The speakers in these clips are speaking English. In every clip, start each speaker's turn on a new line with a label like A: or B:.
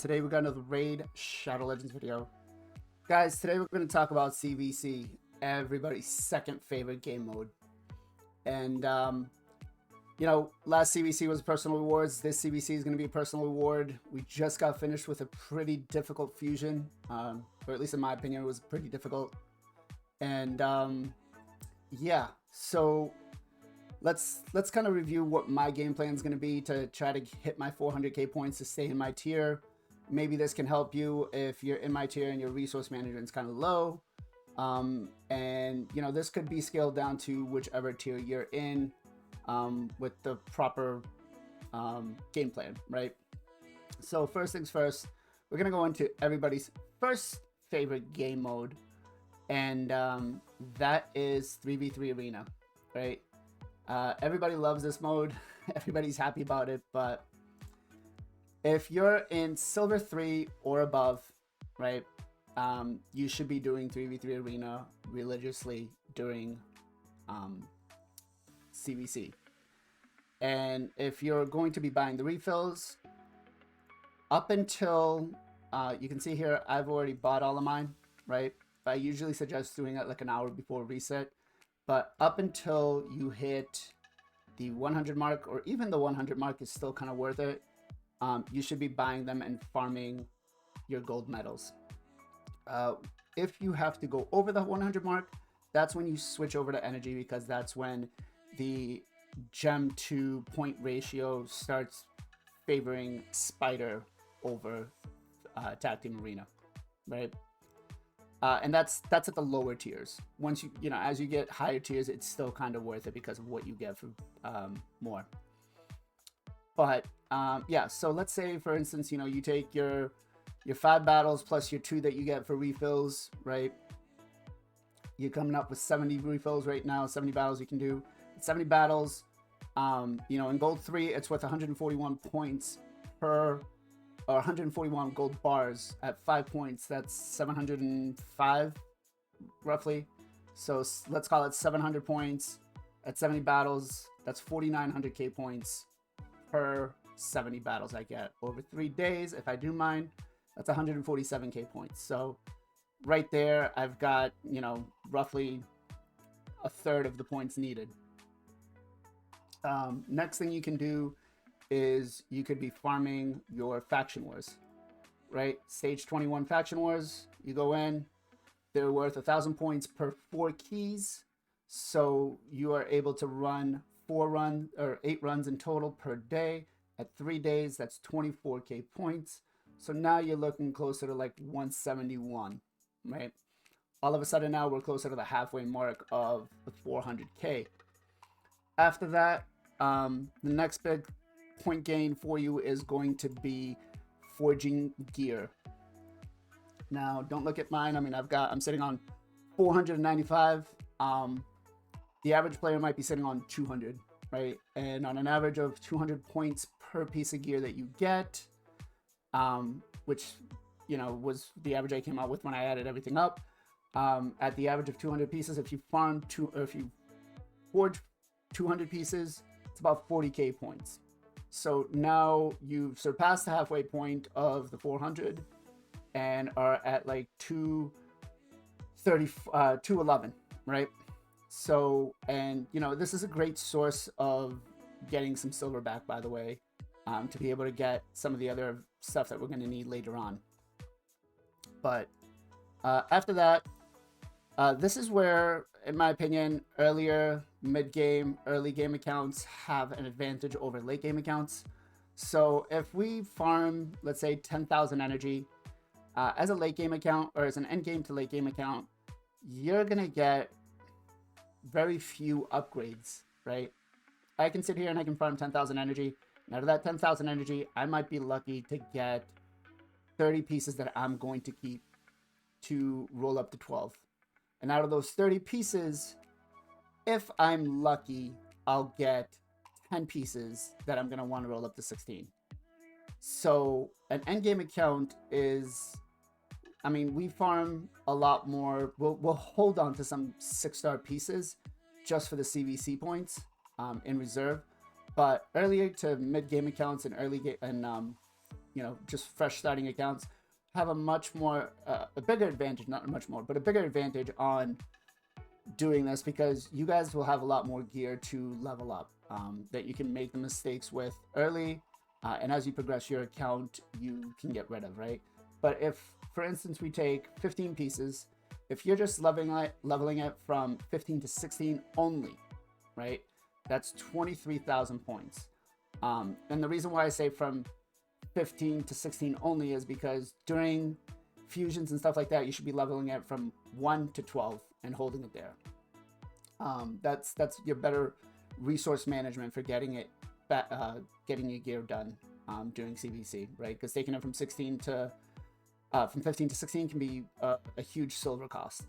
A: today we're going to the Raid Shadow Legends video. Guys, today we're going to talk about CVC, everybody's second favorite game mode. And, you know, last CVC was personal rewards. This CVC is going to be a personal reward. We just got finished with a pretty difficult fusion, or at least in my opinion, it was pretty difficult. And, yeah, so let's kind of review what my game plan is going to be to try to hit my 400k points to stay in my tier. Maybe this can help you if you're in my tier and your resource management is kind of low. And you know, this could be scaled down to whichever tier you're in, with the proper game plan, right? So first things first, we're gonna go into everybody's first favorite game mode, and that is 3v3 arena, right? Everybody loves this mode. Everybody's happy about it, but if you're in silver 3 or above, right, you should be doing 3v3 arena religiously during CVC. And if you're going to be buying the refills, up until you can see here, I've already bought all of mine, right? I usually suggest doing it like an hour before reset. But up until you hit the 100 mark, or even the 100 mark is still kind of worth it, you should be buying them and farming your gold medals. If you have to go over the 100 mark, that's when you switch over to energy, because that's when the gem to point ratio starts favoring Spider over Tag Team Arena, right? And that's at the lower tiers. Once you know, as you get higher tiers, it's still kind of worth it because of what you get for more. But yeah, so let's say for instance, you know, you take your 5 battles plus your 2 that you get for refills, right? You're coming up with 70 refills right now, 70 battles you can do. 70 battles, you know, in gold 3, it's worth 141 points per, or 141 gold bars at 5 points. That's 705 roughly. So let's call it 700 points at 70 battles. That's 4,900k points per 70 battles I get over 3 days. If I do mine, that's 147k points. So right there, I've got, you know, roughly a third of the points needed. Next thing you can do is you could be farming your faction wars, right? Stage 21 faction wars, you go in, they're worth 1,000 points per 4 keys. So you are able to run 8 runs in total per day. At 3 days, that's 24k points. So now you're looking closer to like 171, right? All of a sudden now we're closer to the halfway mark of the 400k. After that, the next big point gain for you is going to be forging gear. Now, don't look at mine. I mean, I'm sitting on 495. The average player might be sitting on 200, right? And on an average of 200 points per piece of gear that you get, which, you know, was the average I came out with when I added everything up. At the average of 200 pieces, if you forge 200 pieces, it's about 40k points. So now you've surpassed the halfway point of the 400 and are at like 211, right? So, and you know, this is a great source of getting some silver back, by the way, to be able to get some of the other stuff that we're going to need later on. But after that, this is where, in my opinion, earlier mid-game, early game accounts have an advantage over late game accounts. So if we farm, let's say 10,000 energy as a late game account, or as an end game to late game account, you're gonna get very few upgrades, right? I can sit here and I can farm 10,000 energy. And out of that 10,000 energy, I might be lucky to get 30 pieces that I'm going to keep to roll up to 12. And out of those 30 pieces, if I'm lucky, I'll get 10 pieces that I'm going to want to roll up to 16. So an endgame account is, I mean, we farm a lot more. We'll hold on to some 6-star pieces just for the CVC points in reserve. But earlier to mid-game accounts and early game and just fresh starting accounts have a much more, a bigger advantage, not much more, but a bigger advantage on doing this, because you guys will have a lot more gear to level up that you can make the mistakes with early, and as you progress your account you can get rid of, right? But if, for instance, we take 15 pieces, if you're just leveling it from 15 to 16 only, right, that's 23,000 points. And the reason why I say from 15 to 16 only is because during fusions and stuff like that, you should be leveling it from 1 to 12 and holding it there. That's your better resource management for getting your gear done during CVC, right? Because taking it from 15 to 16 can be a huge silver cost.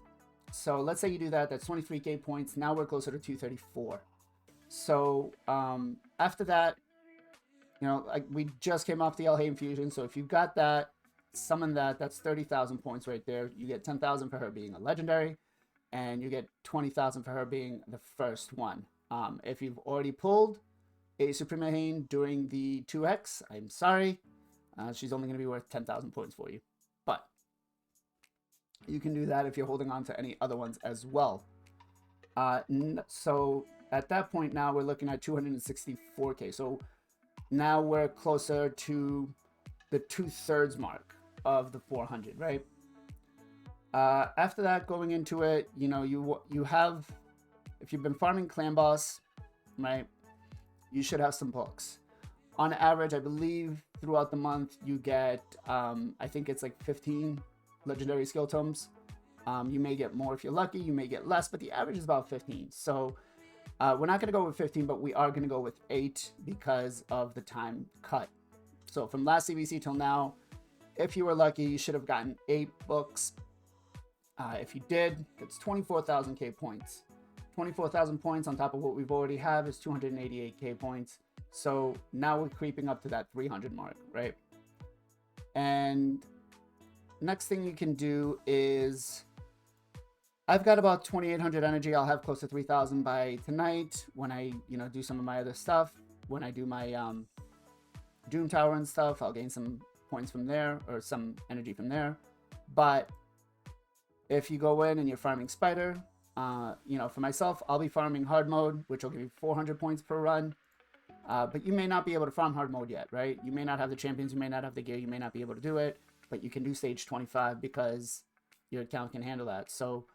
A: So let's say you do that. That's 23k points. Now we're closer to 234. So after that, like we just came off the Elhaven fusion. So if you've got that, summon that. That's 30,000 points right there. You get 10,000 for her being a legendary, and you get 20,000 for her being the first one. If you've already pulled a Suprema Hain during the 2x, I'm sorry. She's only going to be worth 10,000 points for you. But you can do that if you're holding on to any other ones as well. So at that point now we're looking at 264k. So now we're closer to the 2/3 mark of the 400, right? After that, going into it, you have, if you've been farming Clan Boss, right, you should have some books. On average, I believe throughout the month you get, I think it's like 15 legendary skill tomes. You may get more if you're lucky, you may get less, but the average is about 15. So we're not going to go with 15, but we are going to go with 8 because of the time cut. So from last CVC till now, if you were lucky, you should have gotten 8 books. If you did, that's 24,000k points. 24,000 points on top of what we've already have is 288k points. So now we're creeping up to that 300 mark, right? And next thing you can do is, I've got about 2,800 energy. I'll have close to 3,000 by tonight when I, do some of my other stuff. When I do my Doom Tower and stuff, I'll gain some points from there, or some energy from there. But if you go in and you're farming Spider, for myself, I'll be farming hard mode, which will give you 400 points per run. But you may not be able to farm hard mode yet, right? You may not have the champions, you may not have the gear, you may not be able to do it, but you can do stage 25 because your account can handle that. So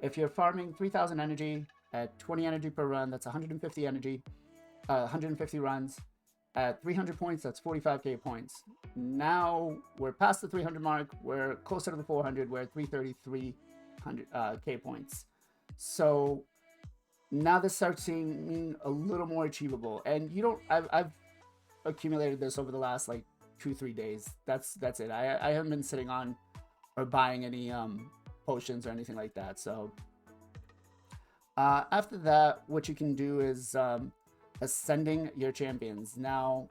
A: if you're farming 3,000 energy at 20 energy per run, that's 150 energy, 150 runs. At 300 points, that's 45k points. Now we're past the 300 mark. We're closer to the 400. We're at 333k points. So now this starts seeming a little more achievable. And I've accumulated this over the last like 2-3 days. That's it. I haven't been sitting on or buying any potions or anything like that. So after that, what you can do is ascending your champions. Now,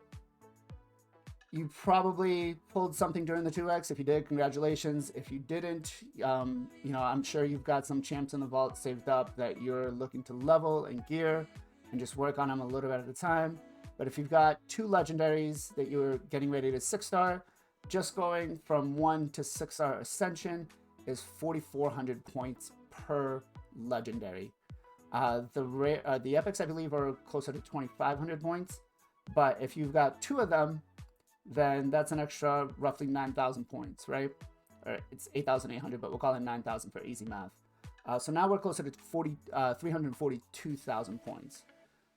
A: you probably pulled something during the 2x. If you did, congratulations. If you didn't, I'm sure you've got some champs in the vault saved up that you're looking to level and gear and just work on them a little bit at a time. But if you've got 2 legendaries that you're getting ready to 6-star, just going from 1 to 6-star Ascension is 4,400 points per legendary. The epics, I believe, are closer to 2,500 points, but if you've got 2 of them, then that's an extra roughly 9,000 points, right? Or it's 8,800, but we'll call it 9,000 for easy math. So now we're closer to 342,000 points.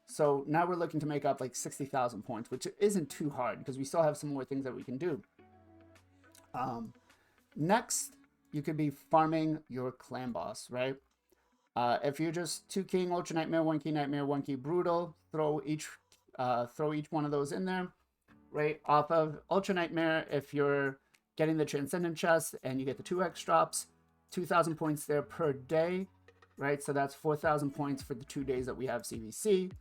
A: So now we're looking to make up like 60,000 points, which isn't too hard because we still have some more things that we can do. Next, you could be farming your clan boss, right? If you're just 2 King Ultra Nightmare, 1 Key Nightmare, 1 Key Brutal, throw each one of those in there, right? Off of Ultra Nightmare, if you're getting the Transcendent chest and you get the 2x drops, 2,000 points there per day, right? So that's 4,000 points for the 2 days that we have CVC.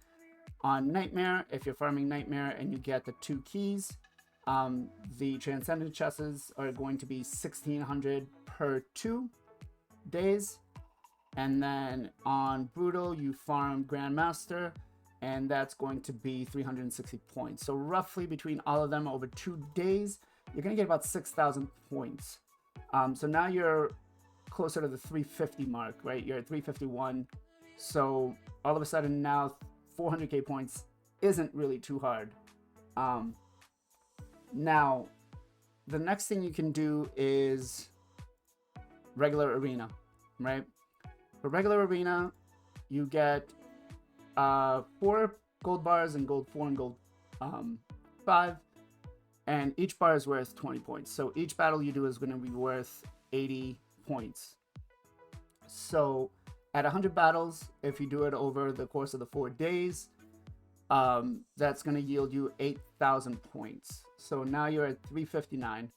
A: On Nightmare, if you're farming Nightmare and you get the 2 keys, the Transcendent chests are going to be 1,600 per 2 days. And then on Brutal, you farm Grandmaster, and that's going to be 360 points. So roughly between all of them over 2 days, you're going to get about 6,000 points. So now you're closer to the 350 mark, right? You're at 351. So all of a sudden now 400k points isn't really too hard. Now, the next thing you can do is regular arena, right? For regular arena, you get 4 gold bars and gold 4 and gold 5, and each bar is worth 20 points. So each battle you do is going to be worth 80 points. So at 100 battles, if you do it over the course of the 4 days, that's going to yield you 8,000 points. So now you're at 359,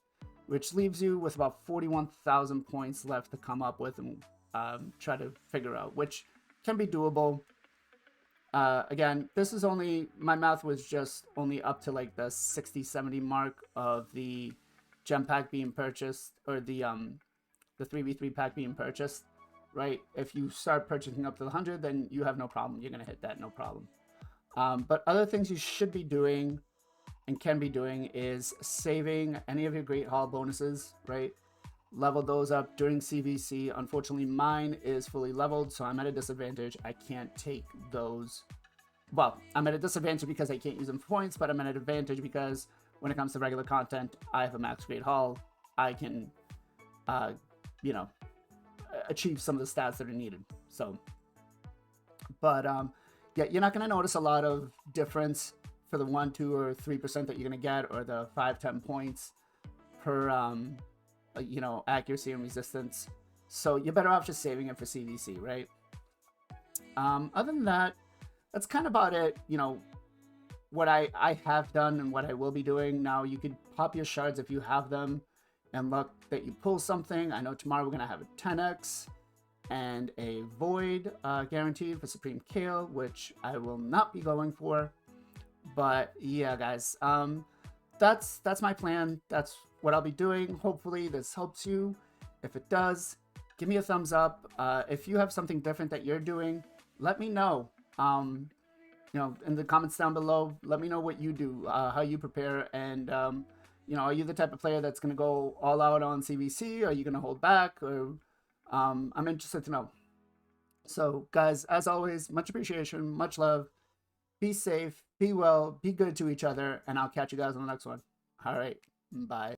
A: which leaves you with about 41,000 points left to come up with and try to figure out, which can be doable. Again, this is only, my math was just only up to like the 60-70 mark of the gem pack being purchased, or the 3v3 pack being purchased, right? If you start purchasing up to the 100, then you have no problem. You're going to hit that, no problem. But other things you should be doing and can be doing is saving any of your Great Hall bonuses, right? Level those up during CVC. Unfortunately, mine is fully leveled, so I'm at a disadvantage. I can't take those. Well, I'm at a disadvantage because I can't use them for points, but I'm at an advantage because when it comes to regular content, I have a max Great Hall. I can, you know, achieve some of the stats that are needed. So, but yeah, you're not going to notice a lot of difference for the 1, 2, or 3% that you're going to get, or the 5-10 points per you know, accuracy and resistance. So you're better off just saving it for CVC, right? Other than that, that's kind of about it. You know, what I have done and what I will be doing. Now you could pop your shards if you have them and luck that you pull something. I know tomorrow we're going to have a 10x and a void guaranteed for Supreme Kale, which I will not be going for. But yeah, guys, that's my plan. That's what I'll be doing. Hopefully this helps you. If it does, give me a thumbs up. If you have something different that you're doing, let me know. You know, in the comments down below, let me know what you do, how you prepare, and you know, are you the type of player that's going to go all out on CVC? Are you going to hold back? Or I'm interested to know. So guys, as always, much appreciation, much love. Be safe, be well, be good to each other, and I'll catch you guys on the next one. All right, bye.